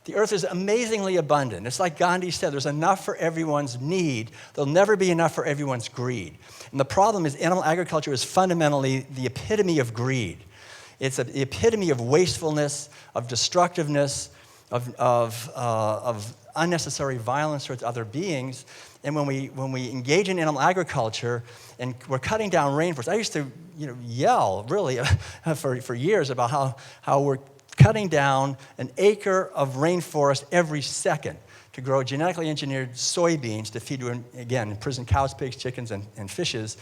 The earth is amazingly abundant. It's like Gandhi said, there's enough for everyone's need. There'll never be enough for everyone's greed. And the problem is animal agriculture is fundamentally the epitome of greed. It's the epitome of wastefulness, of destructiveness, of unnecessary violence towards other beings. And when we engage in animal agriculture and we're cutting down rainforests, I used to yell really for years about how we're cutting down an acre of rainforest every second to grow genetically engineered soybeans to feed, again, imprisoned cows, pigs, chickens, and fishes.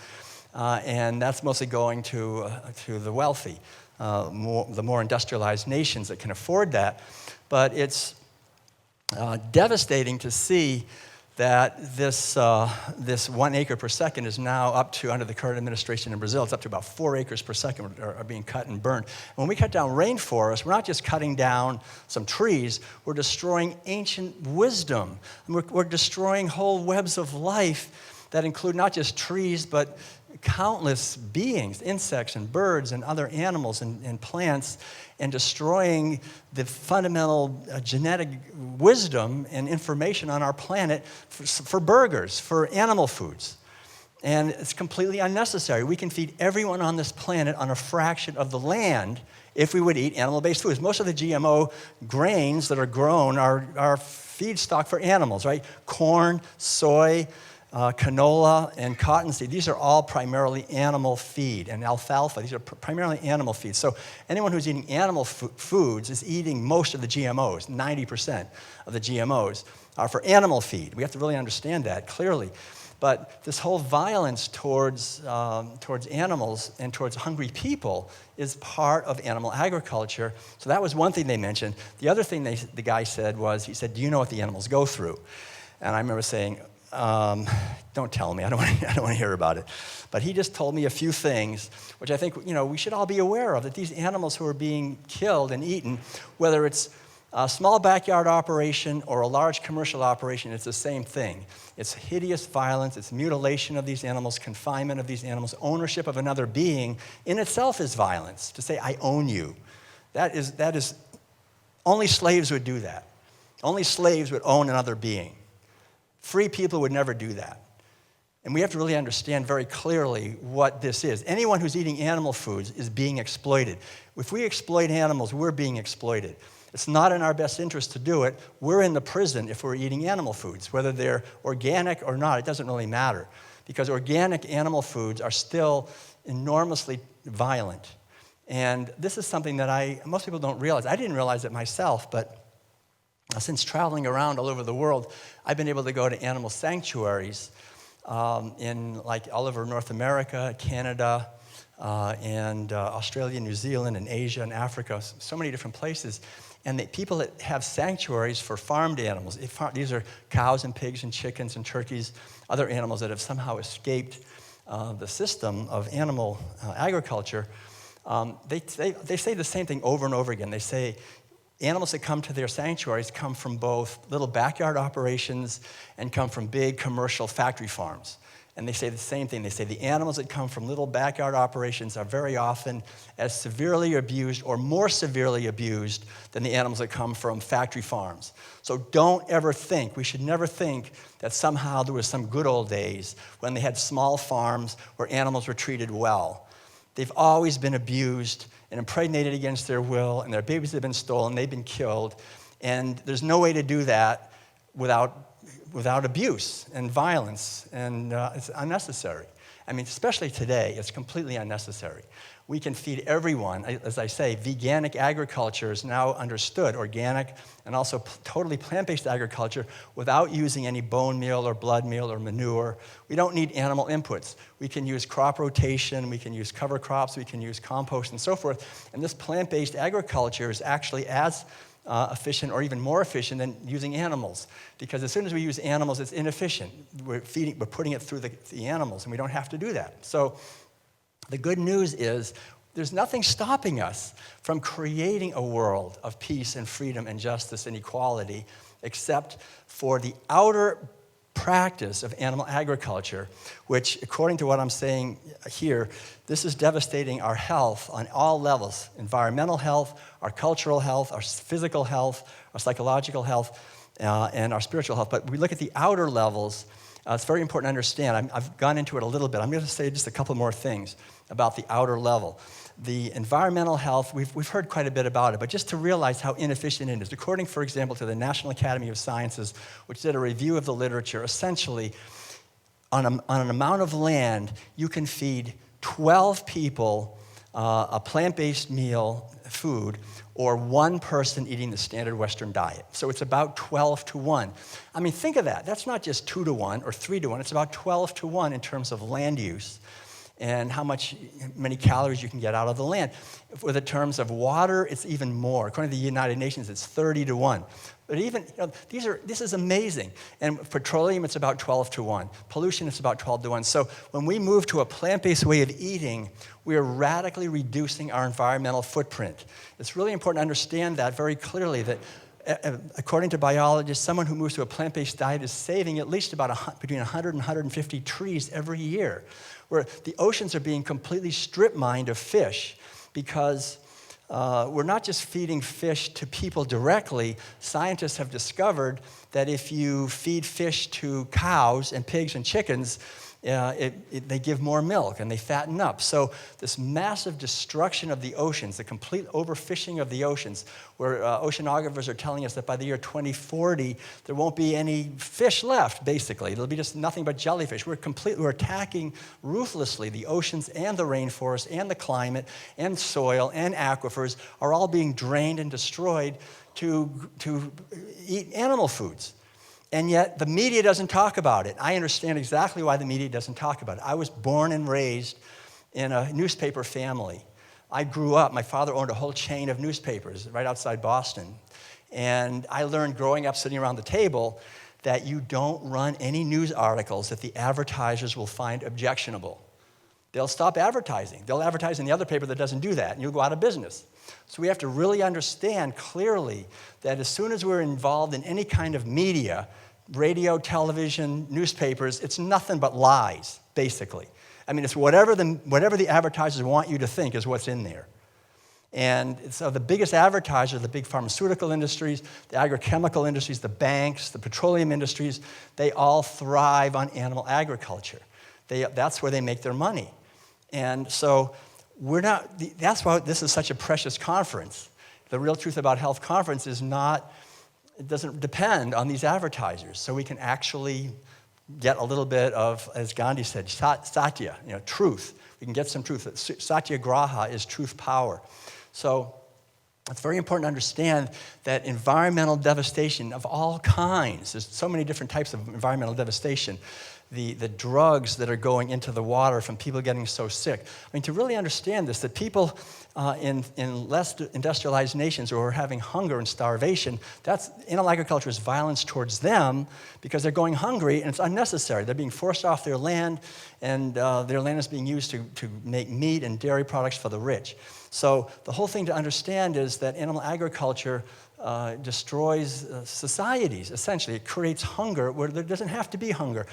And that's mostly going to the wealthy, the more industrialized nations that can afford that. But it's devastating to see that this 1 acre per second is now up to, under the current administration in Brazil, it's up to about 4 acres per second are being cut and burned. When we cut down rainforests, we're not just cutting down some trees, we're destroying ancient wisdom. We're destroying whole webs of life that include not just trees, but countless beings, insects and birds and other animals and plants, and destroying the fundamental genetic wisdom and information on our planet for burgers, for animal foods. And it's completely unnecessary. We can feed everyone on this planet on a fraction of the land if we would eat animal-based foods. Most of the GMO grains that are grown are feedstock for animals, right? Corn, soy, canola, and cottonseed. These are all primarily animal feed, and alfalfa. These are primarily animal feed. So anyone who's eating animal foods is eating most of the GMOs. 90% of the GMOs are for animal feed. We have to really understand that clearly. But this whole violence towards animals and towards hungry people is part of animal agriculture. So that was one thing they mentioned. The other thing the guy said was, he said, "Do you know what the animals go through?" And I remember saying, don't tell me, I don't want to hear about it. But he just told me a few things, which I think we should all be aware of, that these animals who are being killed and eaten, whether it's a small backyard operation or a large commercial operation, it's the same thing. It's hideous violence, it's mutilation of these animals, confinement of these animals, ownership of another being in itself is violence. To say, I own you. That is, only slaves would do that. Only slaves would own another being. Free people would never do that. And we have to really understand very clearly what this is. Anyone who's eating animal foods is being exploited. If we exploit animals, we're being exploited. It's not in our best interest to do it. We're in the prison if we're eating animal foods. Whether they're organic or not, it doesn't really matter. Because organic animal foods are still enormously violent. And this is something that most people don't realize. I didn't realize it myself, but since traveling around all over the world, I've been able to go to animal sanctuaries in all over North America, Canada, and Australia, New Zealand, and Asia, and Africa, so many different places. And the people that have sanctuaries for farmed animals, these are cows and pigs and chickens and turkeys, other animals that have somehow escaped the system of animal agriculture, they say the same thing over and over again. They say, animals that come to their sanctuaries come from both little backyard operations and come from big commercial factory farms. And they say the same thing. They say the animals that come from little backyard operations are very often as severely abused or more severely abused than the animals that come from factory farms. So don't ever think, we should never think that somehow there was some good old days when they had small farms where animals were treated well. They've always been abused and impregnated against their will, and their babies have been stolen, they've been killed, and there's no way to do that without abuse and violence, and it's unnecessary. I mean, especially today, it's completely unnecessary. We can feed everyone. As I say, veganic agriculture is now understood, organic and also totally plant-based agriculture without using any bone meal or blood meal or manure. We don't need animal inputs. We can use crop rotation, we can use cover crops, we can use compost and so forth. And this plant-based agriculture is actually as efficient or even more efficient than using animals. Because as soon as we use animals, it's inefficient. We're putting it through the animals, and we don't have to do that. So the good news is there's nothing stopping us from creating a world of peace and freedom and justice and equality except for the outer practice of animal agriculture, which, according to what I'm saying here, this is devastating our health on all levels: environmental health, our cultural health, our physical health, our psychological health, and our spiritual health. But we look at the outer levels. It's very important to understand. I've gone into it a little bit. I'm going to say just a couple more things about the outer level. The environmental health, we've heard quite a bit about it, but just to realize how inefficient it is. According, for example, to the National Academy of Sciences, which did a review of the literature, essentially, on an amount of land, you can feed 12 people a plant-based meal, food, or one person eating the standard Western diet. So it's about 12 to 1. I mean, think of that. That's not just 2 to 1 or 3 to 1. It's about 12 to 1 in terms of land use and how many calories you can get out of the land. For the terms of water, it's even more. According to the United Nations, it's 30 to 1. But even, this is amazing. And petroleum, it's about 12 to 1. Pollution, it's about 12 to 1. So when we move to a plant-based way of eating, we are radically reducing our environmental footprint. It's really important to understand that very clearly, that according to biologists, someone who moves to a plant-based diet is saving at least between 100 and 150 trees every year, where the oceans are being completely strip-mined of fish because we're not just feeding fish to people directly. Scientists have discovered that if you feed fish to cows and pigs and chickens, they give more milk and they fatten up. So this massive destruction of the oceans, the complete overfishing of the oceans, where oceanographers are telling us that by the year 2040, there won't be any fish left, basically. It'll be just nothing but jellyfish. We're attacking ruthlessly the oceans and the rainforest and the climate and soil and aquifers are all being drained and destroyed to eat animal foods. And yet, the media doesn't talk about it. I understand exactly why the media doesn't talk about it. I was born and raised in a newspaper family. I grew up, my father owned a whole chain of newspapers right outside Boston. And I learned growing up sitting around the table that you don't run any news articles that the advertisers will find objectionable. They'll stop advertising. They'll advertise in the other paper that doesn't do that, and you'll go out of business. So we have to really understand clearly that as soon as we're involved in any kind of media, radio, television, newspapers, it's nothing but lies, basically. I mean, it's whatever the advertisers want you to think is what's in there. And so the biggest advertisers, the big pharmaceutical industries, the agrochemical industries, the banks, the petroleum industries, they all thrive on animal agriculture. That's where they make their money. And so that's why this is such a precious conference. The Real Truth About Health conference it doesn't depend on these advertisers. So we can actually get a little bit of, as Gandhi said, satya, truth. We can get some truth. Satyagraha is truth power. So it's very important to understand that environmental devastation of all kinds, there's so many different types of environmental devastation, the drugs that are going into the water from people getting so sick. I mean, to really understand this, that people in less industrialized nations who are having hunger and starvation, animal agriculture is violence towards them because they're going hungry and it's unnecessary. They're being forced off their land and their land is being used to make meat and dairy products for the rich. So the whole thing to understand is that animal agriculture destroys societies, essentially. It creates hunger where there doesn't have to be hunger.